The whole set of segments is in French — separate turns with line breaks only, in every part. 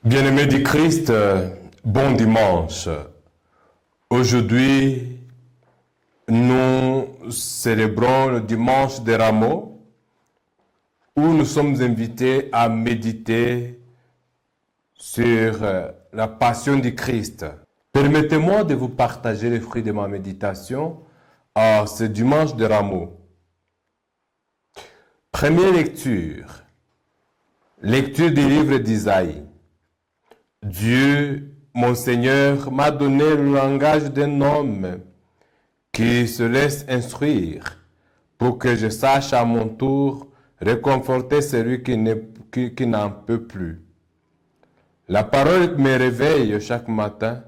Bien-aimés du Christ, bon dimanche. Aujourd'hui, nous célébrons le dimanche des Rameaux où nous sommes invités à méditer sur la passion du Christ. Permettez-moi de vous partager les fruits de ma méditation à ce dimanche des Rameaux. Première lecture. Lecture du livre d'Isaïe. Dieu, mon Seigneur, m'a donné le langage d'un homme qui se laisse instruire pour que je sache à mon tour réconforter celui qui n'en peut plus. La parole me réveille chaque matin.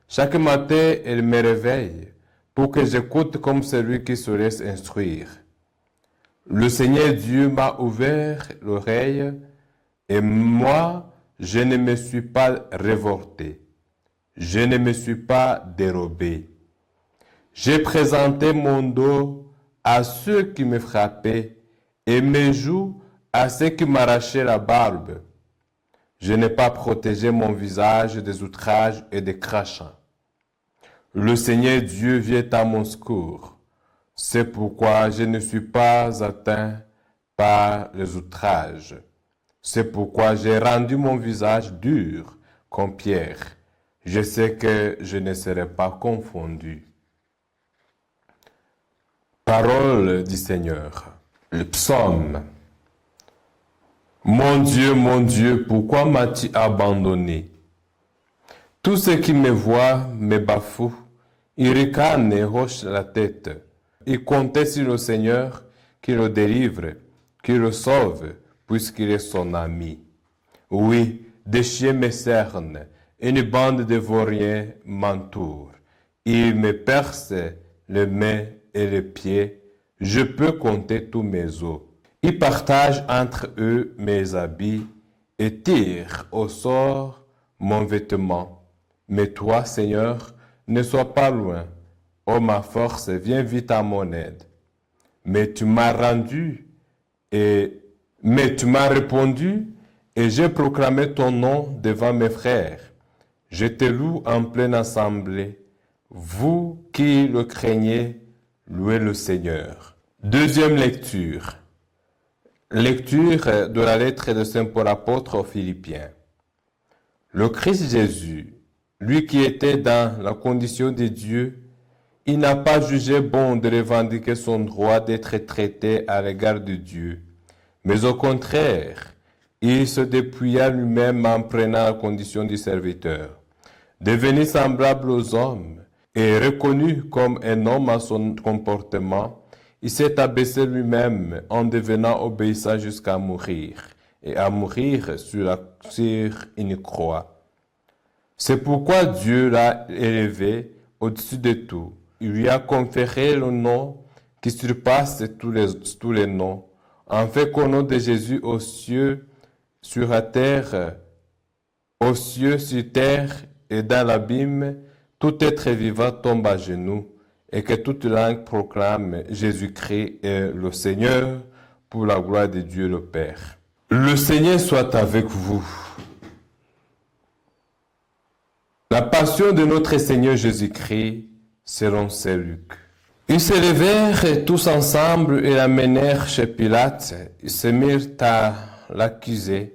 Chaque matin, elle me réveille pour que j'écoute comme celui qui se laisse instruire. Le Seigneur Dieu m'a ouvert l'oreille et moi, je ne me suis pas révolté. Je ne me suis pas dérobé. J'ai présenté mon dos à ceux qui me frappaient et mes joues à ceux qui m'arrachaient la barbe. Je n'ai pas protégé mon visage des outrages et des crachats. Le Seigneur Dieu vient à mon secours. C'est pourquoi je ne suis pas atteint par les outrages. C'est pourquoi j'ai rendu mon visage dur comme pierre. Je sais que je ne serai pas confondu. Parole du Seigneur. Le psaume. Mon Dieu, pourquoi m'as-tu abandonné? Tous ceux qui me voient me bafouent. Ils ricanent et hochent la tête. Ils comptaient sur le Seigneur qui le délivre, qui le sauve, puisqu'il est son ami. Oui, des chiens me cernent, une bande de vauriens m'entoure. Ils me percent les mains et les pieds, je peux compter tous mes os. Ils partagent entre eux mes habits et tirent au sort mon vêtement. Mais toi, Seigneur, ne sois pas loin. Oh ma force, viens vite à mon aide. Mais tu m'as répondu et j'ai proclamé ton nom devant mes frères. Je te loue en pleine assemblée. Vous qui le craignez, louez le Seigneur. Deuxième lecture. Lecture de la lettre de Saint Paul apôtre aux Philippiens. Le Christ Jésus, lui qui était dans la condition de Dieu, il n'a pas jugé bon de revendiquer son droit d'être traité à l'égard de Dieu. Mais au contraire, il se dépouilla lui-même en prenant la condition du serviteur. Devenu semblable aux hommes et reconnu comme un homme à son comportement, il s'est abaissé lui-même en devenant obéissant jusqu'à mourir, et à mourir sur une croix. C'est pourquoi Dieu l'a élevé au-dessus de tout. Il lui a conféré le nom qui surpasse tous les noms, en fait qu'au nom de Jésus aux cieux, sur la terre, aux cieux, sur terre et dans l'abîme, tout être vivant tombe à genoux et que toute langue proclame Jésus-Christ est le Seigneur pour la gloire de Dieu le Père. Le Seigneur soit avec vous. La passion de notre Seigneur Jésus-Christ selon saint Luc. Ils se levèrent tous ensemble et l'amenèrent chez Pilate. Ils se mirent à l'accuser.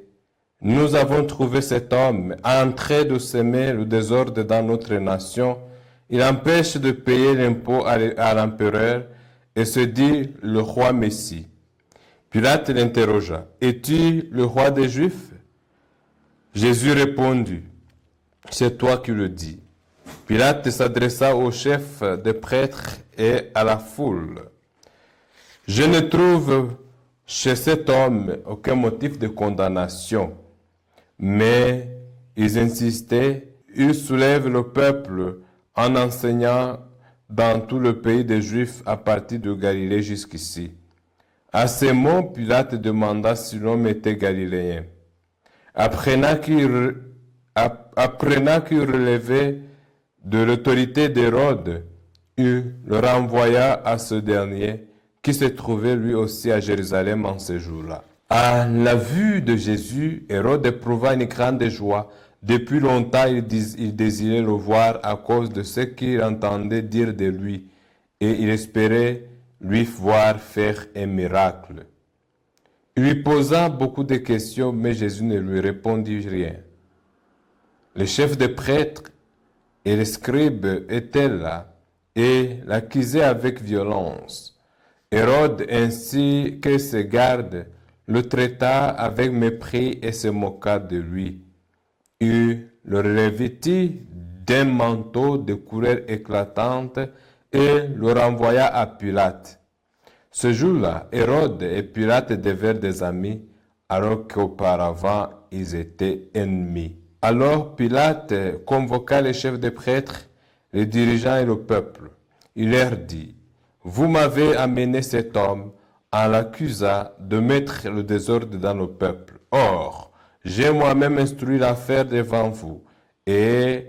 Nous avons trouvé cet homme en train de semer le désordre dans notre nation. Il empêche de payer l'impôt à l'empereur et se dit le roi Messie. Pilate l'interrogea. Es-tu le roi des Juifs? Jésus répondit. C'est toi qui le dis. Pilate s'adressa au chef des prêtres et à la foule. Je ne trouve chez cet homme aucun motif de condamnation. Mais ils insistaient, ils soulèvent le peuple en enseignant dans tout le pays des Juifs à partir de Galilée jusqu'ici. À ces mots, Pilate demanda si l'homme était galiléen. Apprenant qu'il relevait de l'autorité d'Hérode, il le renvoya à ce dernier, qui se trouvait lui aussi à Jérusalem en ce jour-là. À la vue de Jésus, Hérode éprouva une grande joie Depuis longtemps, il désirait le voir à cause de ce qu'il entendait dire de lui, et il espérait lui voir faire un miracle. Il lui posa beaucoup de questions, mais Jésus ne lui répondit rien. Les chefs des prêtres et les scribes étaient là et l'accusaient avec violence. Hérode ainsi que ses gardes le traita avec mépris et se moqua de lui. Il le revêtit d'un manteau de couleur éclatante et le renvoya à Pilate. Ce jour-là, Hérode et Pilate devinrent des amis, alors qu'auparavant ils étaient ennemis. Alors Pilate convoqua les chefs des prêtres, les dirigeants et le peuple. Il leur dit, « Vous m'avez amené cet homme en l'accusant de mettre le désordre dans le peuple. Or, j'ai moi-même instruit l'affaire devant vous, et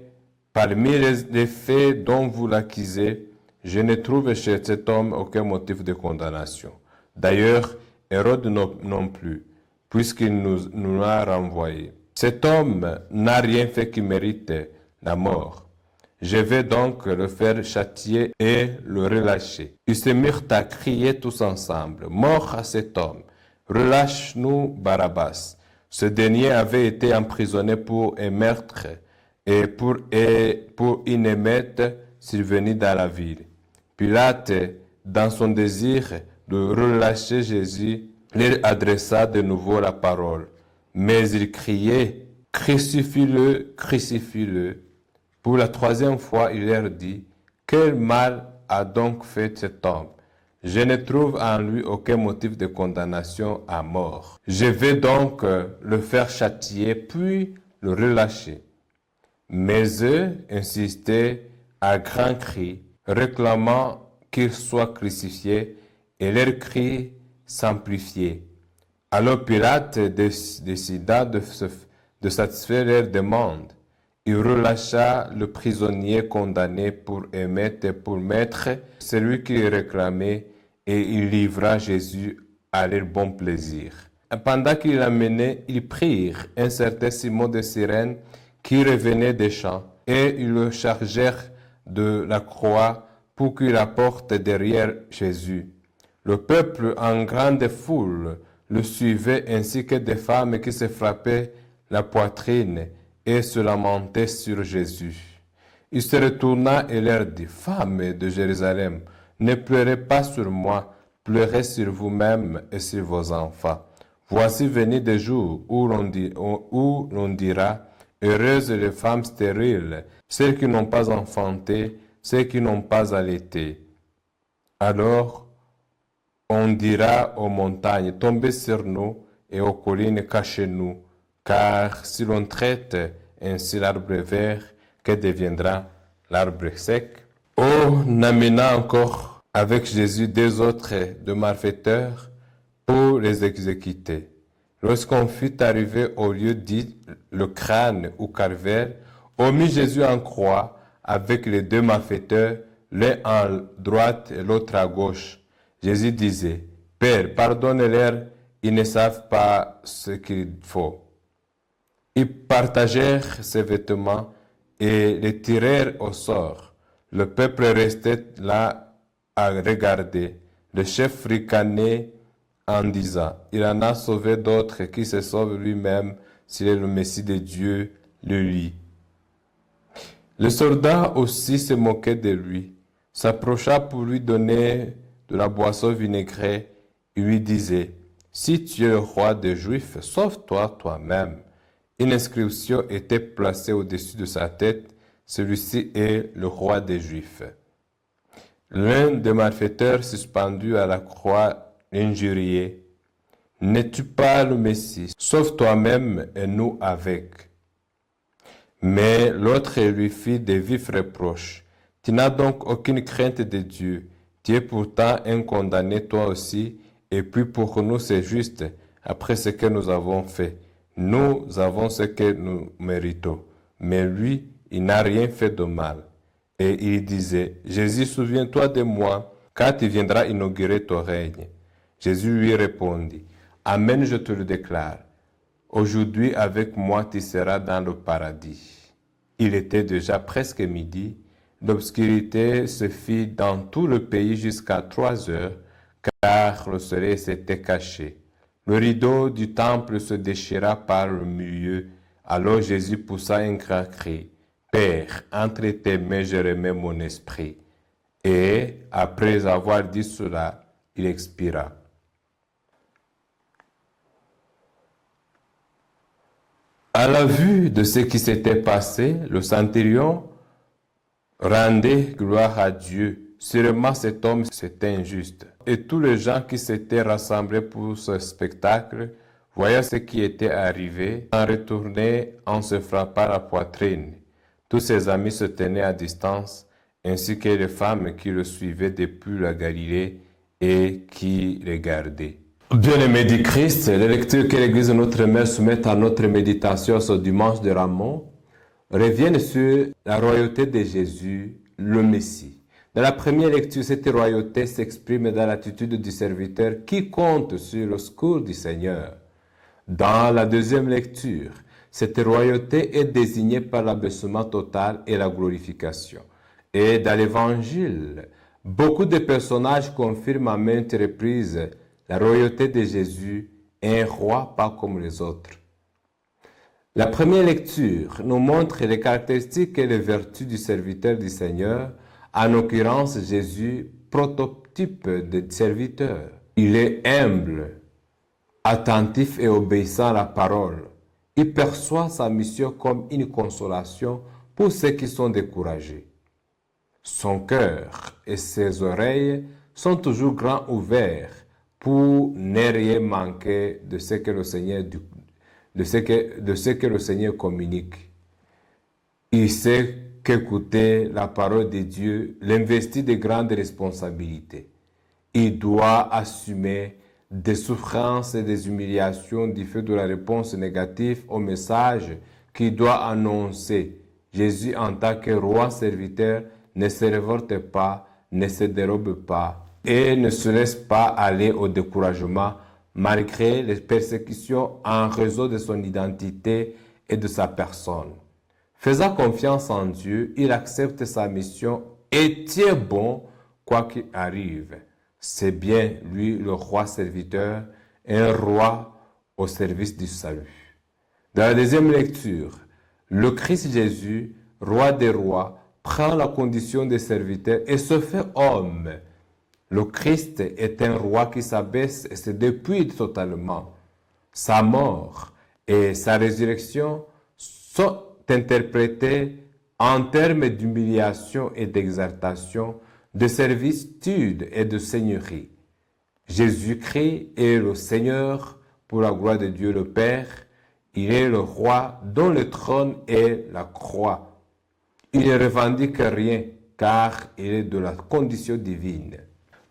parmi les faits dont vous l'accusez, je ne trouve chez cet homme aucun motif de condamnation. D'ailleurs, Hérode non plus, puisqu'il nous l'a renvoyé. Cet homme n'a rien fait qui mérite la mort. Je vais donc le faire châtier et le relâcher. » Ils se mirent à crier tous ensemble, « Mort à cet homme! Relâche-nous Barabbas! » Ce dernier avait été emprisonné pour un meurtre et pour une émeute survenue dans la ville. Pilate, dans son désir de relâcher Jésus, leur adressa de nouveau la parole. Mais il criait, « Crucifie-le, crucifie-le » Pour la troisième fois, il leur dit, « Quel mal a donc fait cet homme? Je ne trouve en lui aucun motif de condamnation à mort. Je vais donc le faire châtier, puis le relâcher. » Mais eux insistaient à grands cris, réclamant qu'il soit crucifié, et leurs cris s'amplifiaient. Alors Pilate décida de satisfaire leur demande. Il relâcha le prisonnier condamné pour émettre et pour mettre celui qui réclamait, et il livra Jésus à leur bon plaisir. Pendant qu'ils l'amenaient, ils prirent un certain Simon de Cyrène qui revenait des champs, et ils le chargèrent de la croix pour qu'il la porte derrière Jésus. Le peuple en grande foule le suivait, ainsi que des femmes qui se frappaient la poitrine et se lamentaient sur Jésus. Il se retourna et leur dit, « Femmes de Jérusalem, ne pleurez pas sur moi, pleurez sur vous-même et sur vos enfants. Voici venir des jours où l'on dira, heureuses les femmes stériles, celles qui n'ont pas enfanté, celles qui n'ont pas allaité. Alors, on dira aux montagnes, tombez sur nous, et aux collines, cachez-nous. Car si l'on traite ainsi l'arbre vert, que deviendra l'arbre sec? » On amena encore avec Jésus deux autres de malfaiteurs pour les exécuter. Lorsqu'on fut arrivé au lieu dit le crâne ou calvaire, on mit Jésus en croix avec les deux malfaiteurs, l'un à droite et l'autre à gauche. Jésus disait, « Père, pardonne-leur, ils ne savent pas ce qu'il faut. » Ils partagèrent ses vêtements et les tirèrent au sort. Le peuple restait là à regarder. Le chef ricanait en disant, « Il en a sauvé d'autres qui se sauvent lui-même s'il est le Messie de Dieu, lui. » Le soldat aussi se moquait de lui, s'approcha pour lui donner de la boisson vinaigrée. Il lui disait, « Si tu es le roi des Juifs, sauve-toi toi-même. » Une inscription était placée au-dessus de sa tête, « Celui-ci est le roi des Juifs. » L'un des malfaiteurs suspendu à la croix l'injuriait, « N'es-tu pas le Messie? Sauve toi-même et nous avec. » Mais l'autre lui fit de vifs reproches. « Tu n'as donc aucune crainte de Dieu. Tu es pourtant un condamné toi aussi, et puis pour nous c'est juste, après ce que nous avons fait. Nous avons ce que nous méritons. Mais lui, il n'a rien fait de mal. » Et il disait, « Jésus, souviens-toi de moi, quand tu viendras inaugurer ton règne. » Jésus lui répondit, « Amen, je te le déclare. Aujourd'hui avec moi tu seras dans le paradis. Il était déjà presque midi. L'obscurité se fit dans tout le pays jusqu'à 3 heures, car le soleil s'était caché. Le rideau du temple se déchira par le milieu. Alors Jésus poussa un grand cri. Père, entre tes mains je remets mon esprit. Et après avoir dit cela, il expira. À la vue de ce qui s'était passé, le centurion rendait gloire à Dieu. Sûrement cet homme c'était injuste. Et tous les gens qui s'étaient rassemblés pour ce spectacle, voyant ce qui était arrivé, en retournaient en se frappant la poitrine. Tous ses amis se tenaient à distance, ainsi que les femmes qui le suivaient depuis la Galilée et qui regardaient. Bien-aimés du Christ, les lectures que l'Église de notre Mère soumet à notre méditation ce dimanche de Ramon reviennent sur la royauté de Jésus, le Messie. Dans la première lecture, cette royauté s'exprime dans l'attitude du serviteur qui compte sur le secours du Seigneur. Dans la deuxième lecture, cette royauté est désignée par l'abaissement total et la glorification. Et dans l'Évangile, beaucoup de personnages confirment à maintes reprises la royauté de Jésus, un roi pas comme les autres. La première lecture nous montre les caractéristiques et les vertus du serviteur du Seigneur, en l'occurrence Jésus, prototype de serviteur. Il est humble, attentif et obéissant à la parole. Il perçoit sa mission comme une consolation pour ceux qui sont découragés. Son cœur et ses oreilles sont toujours grands ouverts pour ne rien manquer de ce que le Seigneur, de ce que le Seigneur communique. Il sait qu'écouter la parole de Dieu l'investit de grandes responsabilités. Il doit assumer des souffrances et des humiliations du fait de la réponse négative au message qu'il doit annoncer. Jésus, en tant que roi serviteur, ne se révolte pas, ne se dérobe pas et ne se laisse pas aller au découragement malgré les persécutions en raison de son identité et de sa personne. Faisant confiance en Dieu, il accepte sa mission et tient bon quoi qu'il arrive. C'est bien lui le roi serviteur, un roi au service du salut. Dans la deuxième lecture, le Christ Jésus, roi des rois, prend la condition de serviteur et se fait homme. Le Christ est un roi qui s'abaisse et se dépouille totalement. Sa mort et sa résurrection sont interprétées en termes d'humiliation et d'exaltation, de servitude et de seigneurie. Jésus-Christ est le Seigneur pour la gloire de Dieu le Père. Il est le roi dont le trône est la croix. Il ne revendique rien car il est de la condition divine.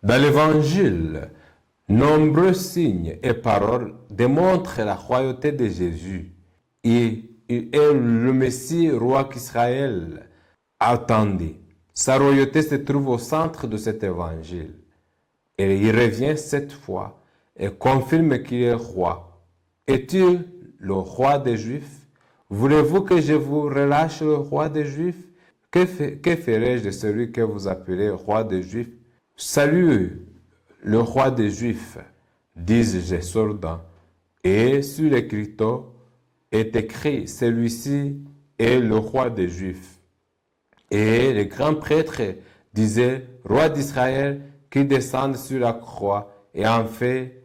Dans l'Évangile, nombreux signes et paroles démontrent la royauté de Jésus. Il est le Messie, roi qu'Israël attendait. Sa royauté se trouve au centre de cet évangile. Et il revient cette fois et confirme qu'il est roi. Es-tu le roi des Juifs? Voulez-vous que je vous relâche le roi des Juifs? Que ferai-je de celui que vous appelez roi des Juifs? Salut le roi des Juifs, disent les soldats. Et sur l'écriteau est écrit, celui-ci est le roi des Juifs. Et les grands prêtres disaient, roi d'Israël, qui descend sur la croix et en fait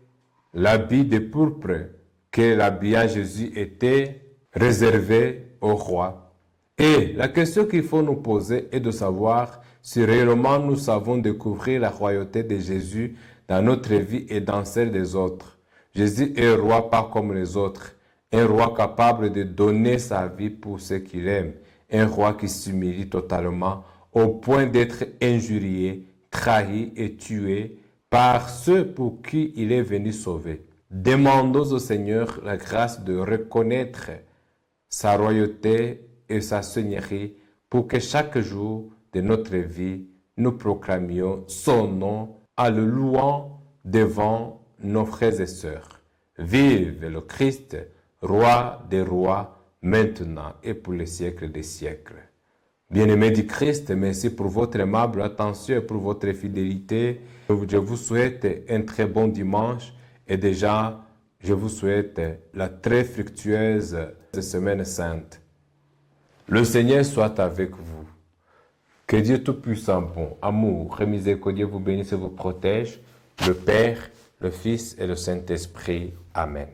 l'habit de pourpre que l'habillage Jésus était réservé au roi. Et la question qu'il faut nous poser est de savoir si réellement nous savons découvrir la royauté de Jésus dans notre vie et dans celle des autres. Jésus est roi pas comme les autres, un roi capable de donner sa vie pour ceux qu'il aime, un roi qui s'humilie totalement au point d'être injurié, trahi et tué par ceux pour qui il est venu sauver. Demandons au Seigneur la grâce de reconnaître sa royauté et sa seigneurie pour que chaque jour de notre vie, nous proclamions son nom en le louant devant nos frères et sœurs. Vive le Christ, roi des rois, maintenant et pour les siècles des siècles. Bien-aimés du Christ, merci pour votre aimable attention et pour votre fidélité. Je vous souhaite un très bon dimanche et déjà, je vous souhaite la très fructueuse semaine sainte. Le Seigneur soit avec vous. Que Dieu Tout-Puissant, bon, amour et miséricordieux vous bénisse et vous protège, le Père, le Fils et le Saint-Esprit. Amen.